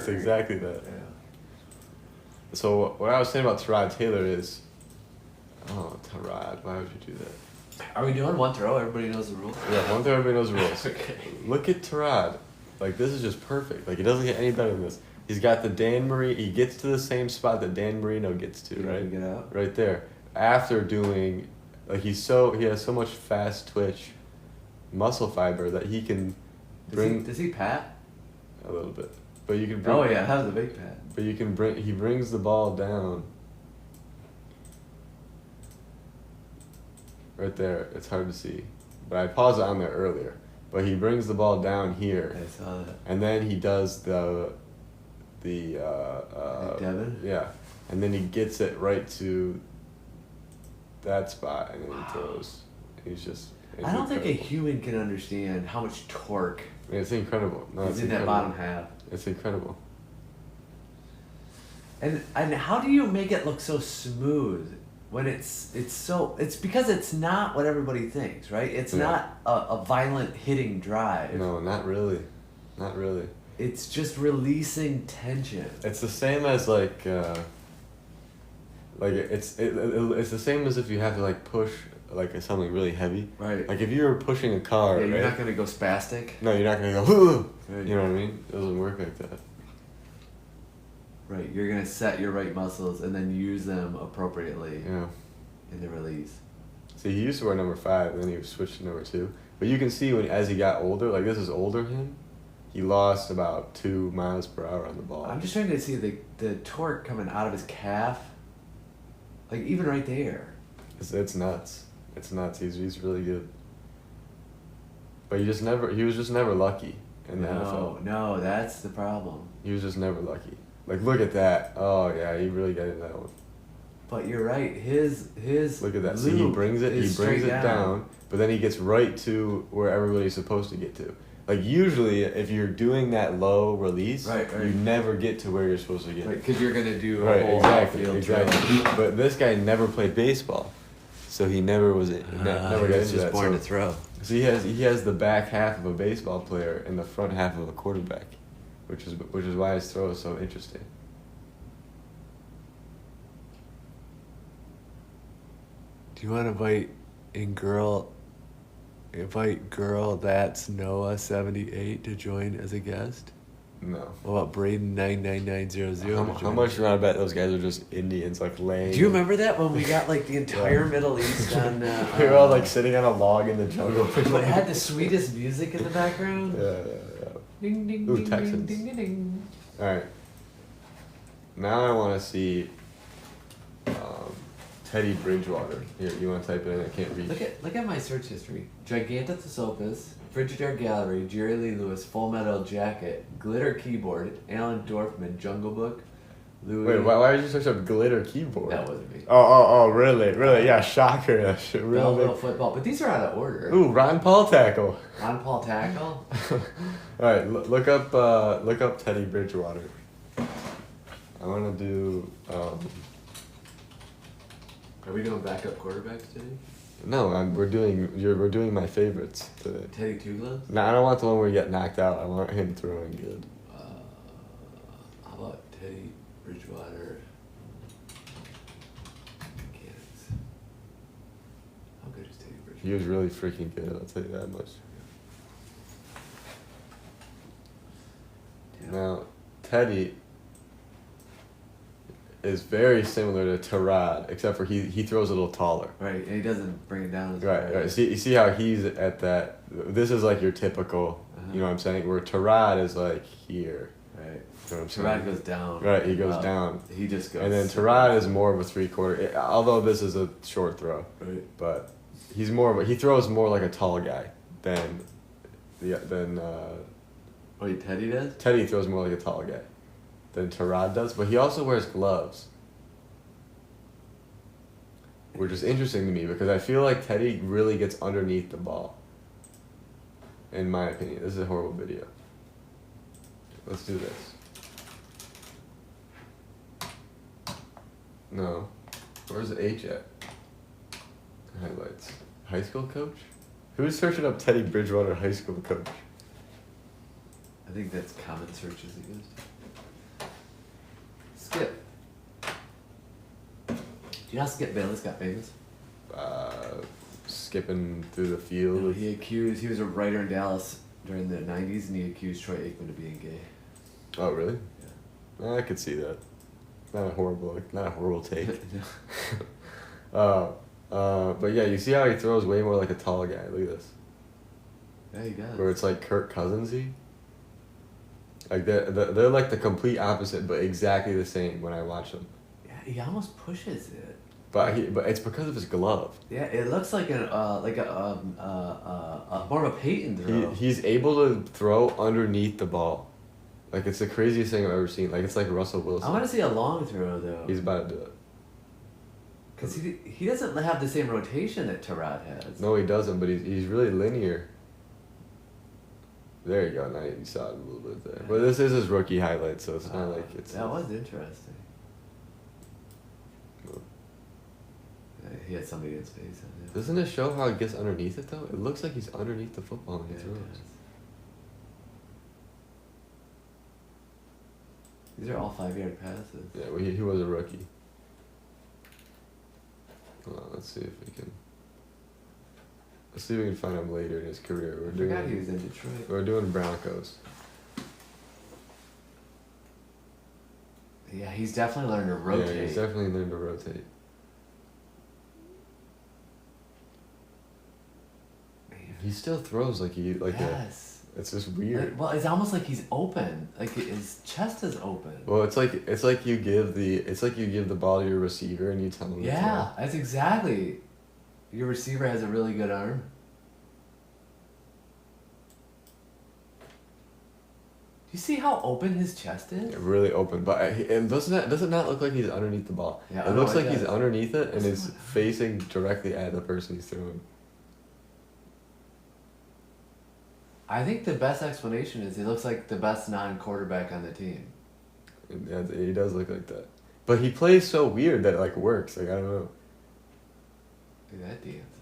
It's exactly that. Yeah. So what I was saying about Tyrod Taylor is, oh, Tyrod, why would you do that? Are we doing one throw? Everybody knows the rules. Yeah, one thing everybody knows the rules. Okay. Look at Tyrod. Like, this is just perfect. Like, it doesn't get any better than this. He's got the Dan Marino. He gets to the same spot that Dan Marino gets to, right? Get out. Right there. After doing, like, he has so much fast twitch muscle fiber that he can bring Does he pat? a little bit. But you can bring, Oh yeah, that was a big pat. But you can bring, he brings the ball down. Right there. It's hard to see. But I paused it on there earlier. But he brings the ball down here. I saw that. And then he does the Devin? Yeah. And then he gets it right to that spot and then he throws. He's just I don't think a incredible. human can understand how much torque I mean, it's incredible. No, is it's in that incredible. bottom half. It's incredible. And how do you make it look so smooth when it's because it's not what everybody thinks, right? It's Yeah. not a violent hitting drive. No, not really. Not really. It's just releasing tension. It's the same as like it's the same as if you have to like push like something really heavy. Right. Like if you were pushing a car, Yeah, you're right? not gonna go spastic. No, you're not gonna go. Right. You know what I mean? It doesn't work like that. Right. You're gonna set your right muscles and then use them appropriately Yeah. in the release. See, he used to wear number 5, and then he switched to number 2. But you can see as he got older, like this is older him, he lost about 2 miles per hour on the ball. I'm just trying to see the torque coming out of his calf. Like even right there. It's nuts. It's nuts. He's really good. But he was just never lucky in the NFL. No, that's the problem. He was just never lucky. Like look at that. Oh yeah, he really got into that one. But you're right. His Look at that. See, he loop brings it. He is brings straight it down, but then he gets right to where everybody's supposed to get to. Like usually, if you're doing that low release, Right. you never get to where you're supposed to get. Right, because you're gonna do a Right, whole exactly, outfield exactly. throw. But this guy never played baseball, so he never was. Never got into that. So, throw. so he has the back half of a baseball player and the front half of a quarterback, which is why his throw is so interesting. Do you want to invite girl that's Noah78 to join as a guest? No. What about Braden 99900? How much do you want to bet those guys are just Indians like laying? Do you remember that when we got like the entire Middle East on? They were all like sitting on a log in the jungle. But it had the sweetest music in the background. Yeah. Ding ding Ooh, ding Texans. ding ding ding. All right. Now I want to see Teddy Bridgewater. Here, you want to type it in? I can't read. Look at my search history. Gigantothesaurus, Frigidaire Gallery, Jerry Lee Lewis, Full Metal Jacket, Glitter Keyboard, Alan Dorfman, Jungle Book, Louis. Wait, why did you search up glitter keyboard? That wasn't me. Oh, really? Yeah, shocker. That shit real Belleville big. Football, but these are out of order. Ooh, Ron Paul tackle. Ron Paul Tackle. All right, look up Teddy Bridgewater. I want to do. Are we doing backup quarterbacks today? No, we're doing my favorites today. Teddy Two Gloves? No, I don't want the one where you get knocked out. I want him throwing good. How about Teddy Bridgewater? Mechanics. How good is Teddy Bridgewater? He was really freaking good. I'll tell you that much. Yeah. Now, Teddy is very similar to Tyrod, except for he throws a little taller. Right, and he doesn't bring it down as Right, far. right. See how he's at that. This is like your typical. Uh-huh. You know what I'm saying? Where Tyrod is like here. Right. You know what I'm saying? Tyrod goes down. Right, he goes down. He just goes. And then Tyrod is more of a 3/4. Although this is a short throw, Right. but he throws more like a tall guy than Wait, Teddy does? Teddy throws more like a tall guy than Tyrod does. But he also wears gloves, which is interesting to me because I feel like Teddy really gets underneath the ball. In my opinion, this is a horrible video. Let's do this. No. Where's the H at? Highlights. High school coach? Who's searching up Teddy Bridgewater high school coach? I think that's common searches he goes you know how Skip Bayless got famous? Skipping through the field. No, he was a writer in Dallas during the 90s, and he accused Troy Aikman of being gay. Oh, really? I could see that. Not a horrible take. But yeah, you see how he throws way more like a tall guy. Look at this. Yeah, he does. Where it's like Kirk Cousinsy. Like they're like the complete opposite, but exactly the same when I watch them. Yeah, he almost pushes it. But it's because of his glove. Yeah, it looks like more of a Peyton throw. He's able to throw underneath the ball. Like, it's the craziest thing I've ever seen. Like, it's like Russell Wilson. I want to see a long throw though. He's about to do it. Cause he doesn't have the same rotation that Tyrod has. No, he doesn't. But he's really linear. There you go. Now you saw it a little bit there. But this is his rookie highlight, so it's not like it's. That was interesting. He had somebody in his face. Doesn't it show how it gets underneath it though? It looks like he's underneath the football when he throws. These are all 5-yard passes. Yeah, well, he was a rookie. Well, let's see if we can. Let's see if we can find him later in his career. I forgot he was in Detroit. We're doing Broncos. Yeah, he's definitely learned to rotate. Yeah, he's definitely learned to rotate. He still throws like yes. It's just weird. Well, it's almost like he's open. Like his chest is open. Well, it's like you give the ball to your receiver and you tell him. Yeah, that's exactly. Your receiver has a really good arm. Do you see how open his chest is? Yeah, really open, but does it not look like he's underneath the ball? Yeah, it looks like does. he's underneath it and is facing directly at the person he's throwing. I think the best explanation is he looks like the best non-quarterback on the team. Yeah, he does look like that, but he plays so weird that it like works. Like I don't know. Look at that dance.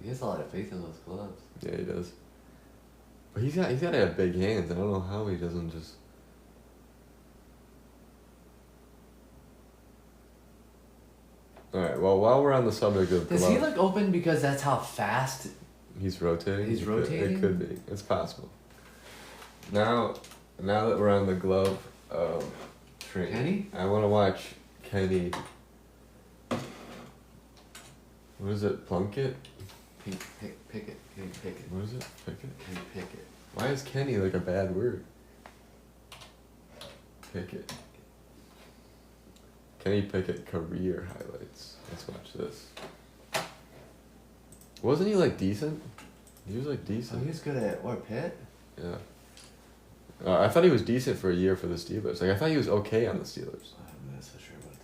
He has a lot of faith in those gloves. Yeah, he does. But he's got to have big hands. I don't know how he doesn't just. All right. Well, while we're on the subject of Does gloves, he look open because that's how fast? he's rotating. He's rotating? It could be. It's possible. Now that we're on the glove train, Kenny? I want to watch Kenny. What is it? Plunkett? Pickett. Kenny Pickett. What is it? Pickett? Kenny Pickett. Why is Kenny like a bad word? Pickett. Kenny Pickett career highlights. Let's watch this. Wasn't he like decent? He was like So decent. he was good at what, Pitt? Yeah. I thought he was decent for a year for the Steelers. Like I thought he was okay on the Steelers. I'm not so sure about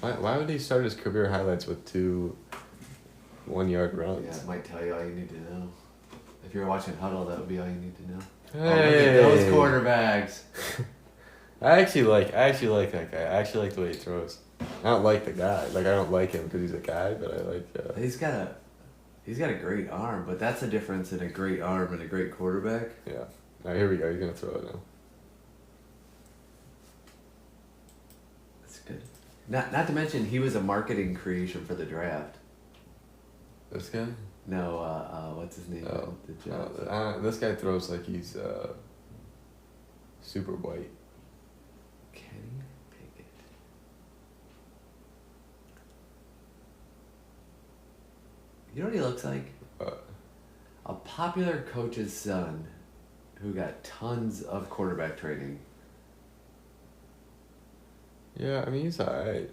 that. Why would he start his career highlights with 2 1-yard runs? Yeah, it might tell you all you need to know. If you're watching Huddle, that would be all you need to know. Hey. Oh, look at those quarterbacks. I actually like that guy. I actually like the way he throws. I don't like the guy. Like I don't like him because he's a guy, but I like. He's got a great arm, but that's the difference in a great arm and a great quarterback. Yeah. All right, here we go. He's gonna throw it now. That's good. Not to mention he was a marketing creation for the draft. This guy? No, what's his name? Oh. The Jets. This guy throws like he's super white. Kenny Pickett. You know what he looks like? A popular coach's son who got tons of quarterback training. Yeah, I mean he's alright.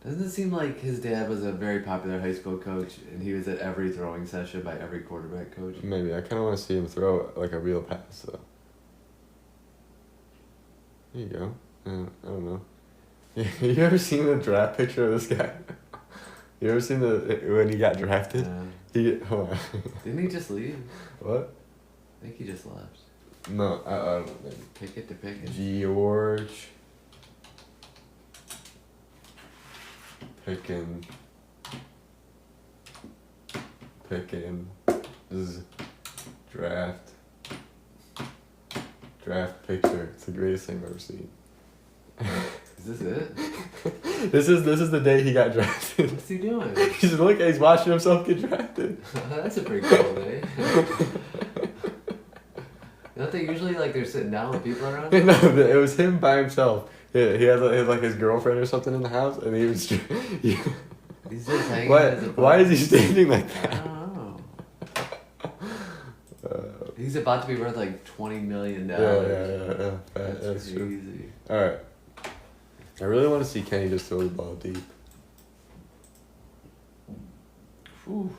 Doesn't it seem like his dad was a very popular high school coach and he was at every throwing session by every quarterback coach? Maybe I kind of want to see him throw like a real pass though. There you go. I don't know. You ever seen the draft picture of this guy? You ever seen when he got drafted? Hold on. Didn't he just leave? What? I think he just left. No, I don't know. Maybe. Pickett to Pickett. George Pickens draft draft picture. It's the greatest thing I've ever seen. Is this it? This is the day he got drafted. What's he doing? He's watching himself get drafted. That's a pretty cool day. Don't they usually like they're sitting down with people around? No, it was him by himself. He had like his girlfriend or something in the house, and he was. He's just hanging. Why is he standing like I that? don't know. He's about to be worth like $20 million. Yeah. That's true. crazy. All right. I really want to see Kenny just throw the ball deep. Whew.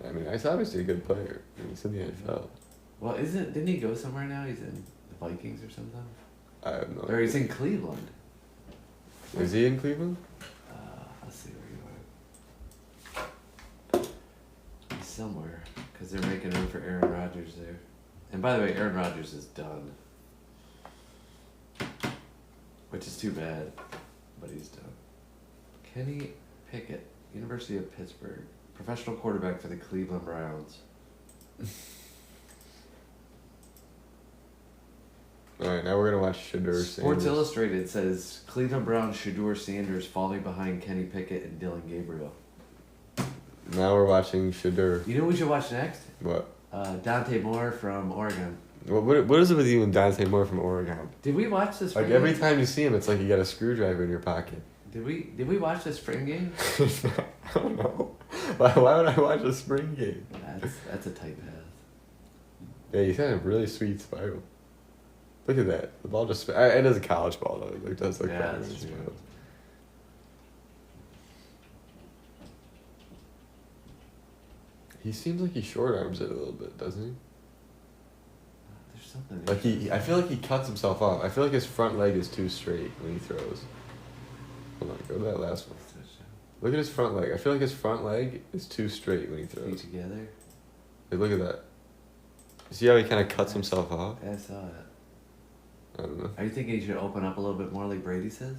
I mean, he's obviously a good player. He's in the NFL. Well, didn't he go somewhere now? He's in the Vikings or something? I have no Or he's idea. in Cleveland. Is he in Cleveland? Let's see where you are. He's somewhere. Because they're making room for Aaron Rodgers there. And by the way, Aaron Rodgers is done. Which is too bad. But he's done. Kenny Pickett, University of Pittsburgh. Professional quarterback for the Cleveland Browns. Alright, now we're going to watch Shedeur Sports Sanders. Illustrated says Cleveland Browns Shedeur Sanders falling behind Kenny Pickett and Dylan Gabriel. Now we're watching Shedeur. You know what we should watch next? What? Dante Moore from Oregon. What is it with you and Dante Moore from Oregon? Did we watch the spring Like every game? time you see him, it's like you got a screwdriver in your pocket. Did we watch the spring game? I don't know. Why would I watch a spring game? That's a tight path. Yeah, he's had a really sweet spiral. Look at that. The ball just... It is a college ball, though. It does look Yeah, better that's when it true. spirals. He seems like he short arms it a little bit, doesn't he? There's something. Like I feel like he cuts himself off. I feel like his front leg is too straight when he throws. Hold on, go to that last one. Look at his front leg. I feel like his front leg is too straight when he Feet throws. together. Hey, look at that. See how he kind of cuts himself off? I saw it. I don't know. Are you thinking he should open up a little bit more like Brady says?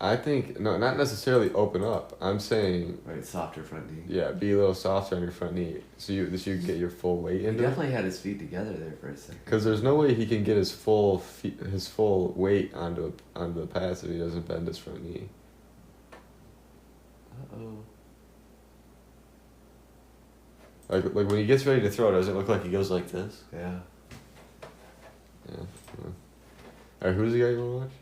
I think, no, not necessarily open up. I'm saying, Right, softer front knee. yeah, be a little softer on your front knee so you get your full weight He into it. definitely had his feet together there for a second. Because there's no way he can get his full weight onto the pass if he doesn't bend his front knee. Uh-oh. Like when he gets ready to throw, does it look like he goes like this? Yeah. Yeah. Alright, who's the guy you want to watch?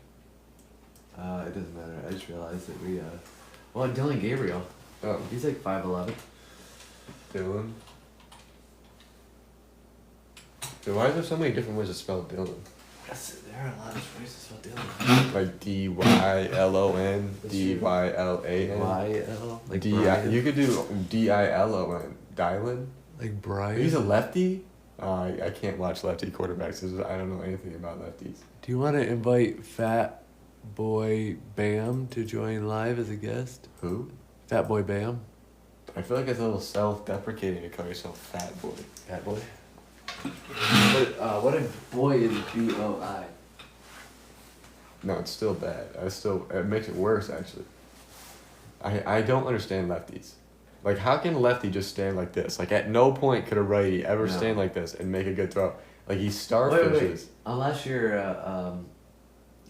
It doesn't matter. I just realized that we, well, Dylan Gabriel. Oh, He's like 5'11". Dylan. Dude, why is there so many different ways to spell Dylan? Yes, there are a lot of ways to spell Dylan. Like D-Y-L-O-N, D-Y-L-A-N. Y-L, like D-I- Brian. you could do D-I-L-O-N. Dylan? Like Brian. He's a lefty? I can't watch lefty quarterbacks. I don't know anything about lefties. Do you want to invite Fat Boy Bam to join live as a guest? Who? Fat Boy Bam. I feel like it's a little self-deprecating to call yourself fat boy. Fat boy. But, what if boy is B-O-I? No, it's still bad. It makes it worse, actually. I don't understand lefties. Like, how can a lefty just stand like this? Like, at no point could a righty ever No. stand like this and make a good throw. Like, he Wait. starfishes. Unless you're,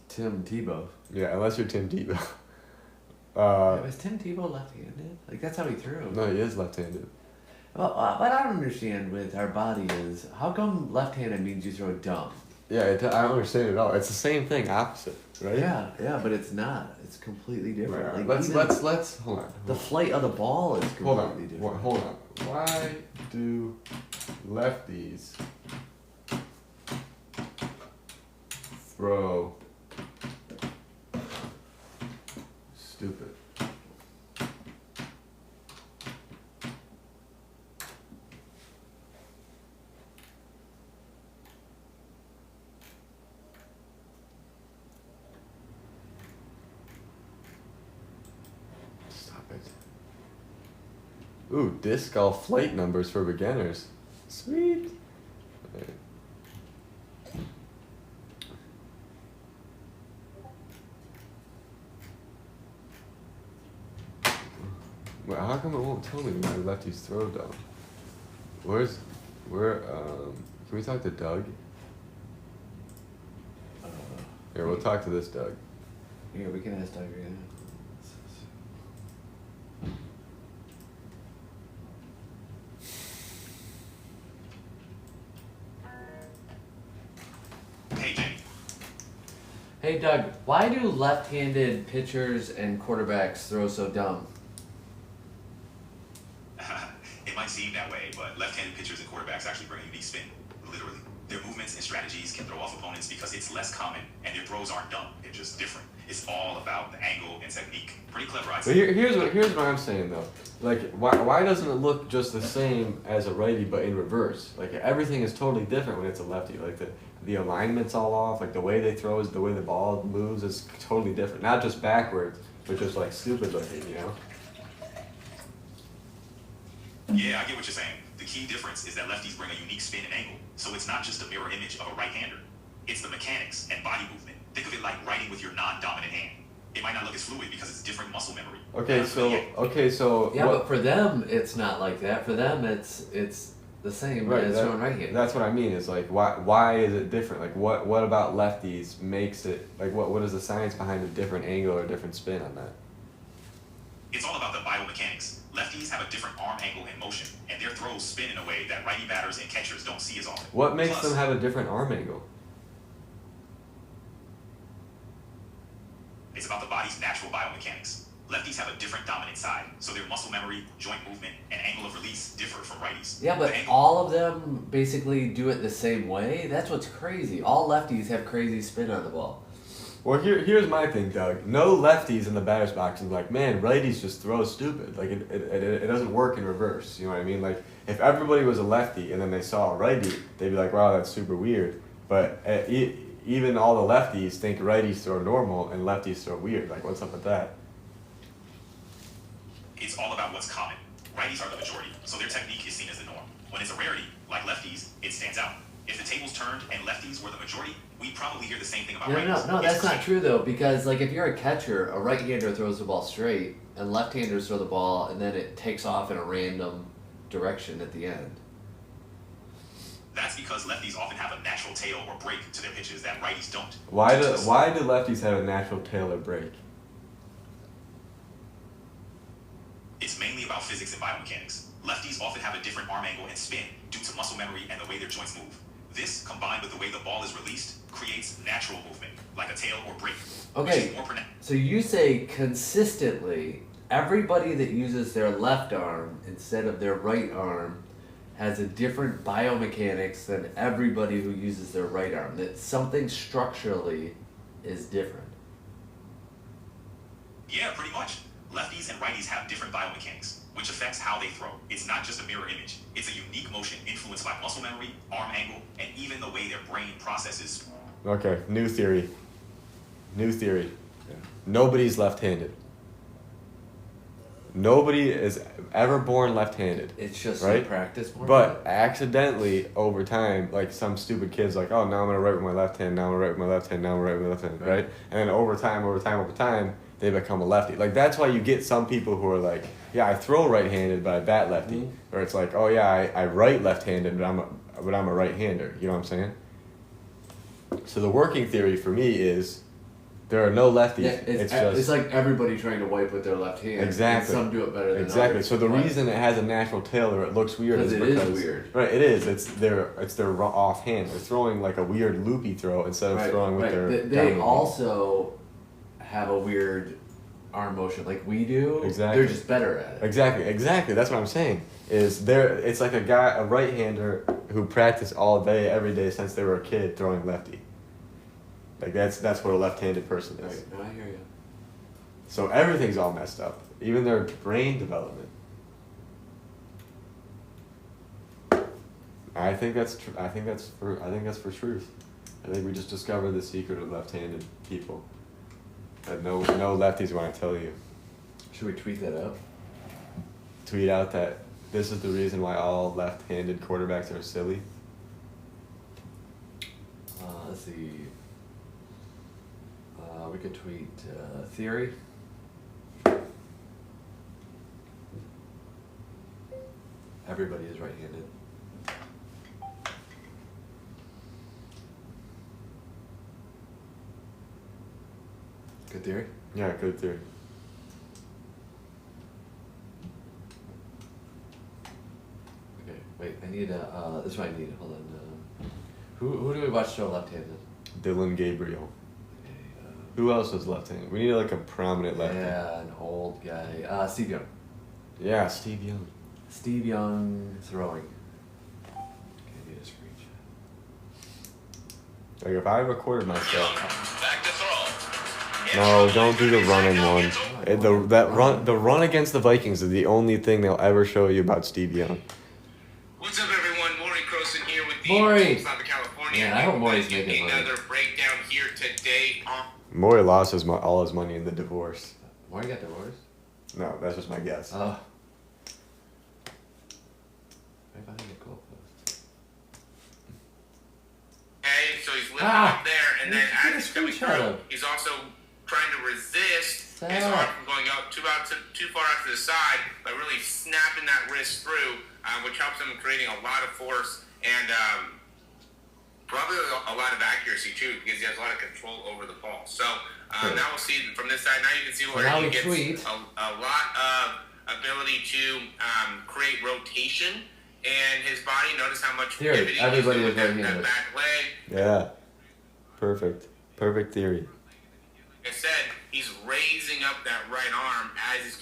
Tim Tebow. Yeah, unless you're Tim Tebow. Was Tim Tebow left-handed? Like, that's how he threw. No, he is left-handed. Well, what I don't understand with our body is, how come left-handed means you throw dumb? Yeah, I don't understand it at all. It's the same thing, opposite, right? Yeah, but it's not. It's completely different. Right, Like, let's hold on. the flight of the ball is Hold completely on. different. Hold on. Why do lefties throw stupid? Stop it. Ooh, disc golf flight numbers for beginners. Sweet. Alright. Well, how come it won't tell me when my lefties throw down? Can we talk to Doug? Here, we'll talk to this Doug. Yeah, we can ask Doug again. Hey, Jamie. Hey Doug, why do left-handed pitchers and quarterbacks throw so dumb? It might seem that way, but left-handed pitchers and quarterbacks actually bring a unique spin. Literally. Their movements and strategies can throw off opponents because it's less common, and their throws aren't dumb. They're just different. It's all about the angle and technique. Pretty clever, I'd But say. here's what I'm saying though. Like, why doesn't it look just the same as a righty but in reverse? Like everything is totally different when it's a lefty. Like the alignment's all off. Like the way they throw is the way the ball moves is totally different. Not just backwards, but just like stupid looking. You know. Yeah, I get what you're saying. The key difference is that lefties bring a unique spin and angle. So it's not just a mirror image of a right-hander. It's the mechanics and body movement. Think of it like writing with your non-dominant hand. It might not look as fluid because it's different muscle memory. Okay, so Yeah, what- but for them, it's not like that. For them, it's the same Right, as that- throwing right-handed. That's what I mean. Is like why is it different? Like what about lefties makes it like what is the science behind a different angle or a different spin on that? It's all about the biomechanics. Lefties have a different arm angle and motion, and their throws spin in a way that righty batters and catchers don't see as often. What makes Plus, them have a different arm angle? It's about the body's natural biomechanics. Lefties have a different dominant side, so their muscle memory, joint movement, and angle of release differ from righties. Yeah, but The angle- all of them basically do it the same way. That's what's crazy. All lefties have crazy spin on the ball. Well, here's my thing, Doug. No lefties in the batter's box and like, man, righties just throw stupid. Like it doesn't work in reverse. You know what I mean? Like if everybody was a lefty and then they saw a righty, they'd be like, wow, that's super weird. But even all the lefties think righties throw normal and lefties throw weird. Like what's up with that? It's all about what's common. Righties are the majority, so their technique is seen as the norm. When it's a rarity, like lefties, it stands out. If the tables turned and lefties were the majority, we'd probably hear the same thing about No, righties. no, It's that's not crazy. true though. Because like if you're a catcher, a right-hander throws the ball straight, and left-handers throw the ball, and then it takes off in a random direction at the end. That's because lefties often have a natural tail or break to their pitches that righties don't. Why Due do to the- why do lefties have a natural tail or break? It's mainly about physics and biomechanics. Lefties often have a different arm angle and spin due to muscle memory and the way their joints move. This, combined with the way the ball is released, creates natural movement, like a tail or break. Which Okay. is more pronounced. So you say consistently, everybody that uses their left arm instead of their right arm has a different biomechanics than everybody who uses their right arm. That something structurally is different. Yeah, pretty much. Lefties and righties have different biomechanics, which affects how they throw. It's not just a mirror image. It's a unique motion influenced by muscle memory, arm angle, and even the way their brain processes. Okay, new theory. New theory. Yeah. Nobody's left-handed. Nobody is ever born left-handed. It's just Right? you practice more. But accidentally, over time, like some stupid kid's like, oh, now I'm gonna write with my left hand, now I'm gonna write with my left hand, now I'm gonna write with my left hand, right? And then over time, they become a lefty. Like that's why you get some people who are like, yeah, I throw right-handed, but I bat lefty. Mhm. Or it's like, oh yeah, I write left-handed, but I'm a right-hander. You know what I'm saying? So the working theory for me is there are no lefties. Yeah, it's just it's like everybody trying to wipe with their left hand. Exactly. And some do it better than exactly. others. So the But- reason it has a natural tail or it looks weird is Because it is because weird. Right, it is. It's their raw off hand. They're throwing like a weird loopy throw instead of throwing with their. They dominant also have a weird arm motion like we do. Exactly. They're just better at it. Exactly. That's what I'm saying. Is there? It's like a right-hander who practiced all day, every day since they were a kid throwing lefty. Like that's what a left-handed person is. Right, no, I hear you. So everything's all messed up, even their brain development. I think that's for truth. I think we just discovered the secret of left-handed people. That no lefties want to tell you. Should we tweet that out? Tweet out that this is the reason why all left-handed quarterbacks are silly. Let's see. We could tweet theory. Everybody is right-handed. Good theory. Yeah, good theory. Okay, wait. I need this is what I need. Hold on. Who do we watch show left-handed? Dylan Gabriel. Okay, Who else was left-handed? We need like a prominent lefty. yeah, an old guy. Steve Young. Yeah, Steve Young. Steve Young throwing. Okay, I need a screenshot. Like if I recorded myself. Back to throw. No, don't do the running one. The run against the Vikings is the only thing they'll ever show you about Steve Young. What's up, everyone? Maury Croson here with the Maury! Southern California. Man, I hope Maury's making money. Another breakdown here today on. Maury lost all his money in the divorce. Maury got divorced? No, that's just my guess. Oh. Right behind the goalpost. Okay, so he's living Ah! up there, and then Get a as he's coming screenshot through, of- he's also trying to resist Stop. his arm from going out too far out to the side by really snapping that wrist through, which helps him creating a lot of force and probably a lot of accuracy too, because he has a lot of control over the ball. So Good. now we'll see from this side. Now you can see So where now he we gets tweet. a lot of ability to create rotation. And his body, notice how much Theory. pivoting he's Everybody doing is with right-handed. that back leg. Yeah. Perfect. Perfect theory. Like I said, he's raising up that right arm as he's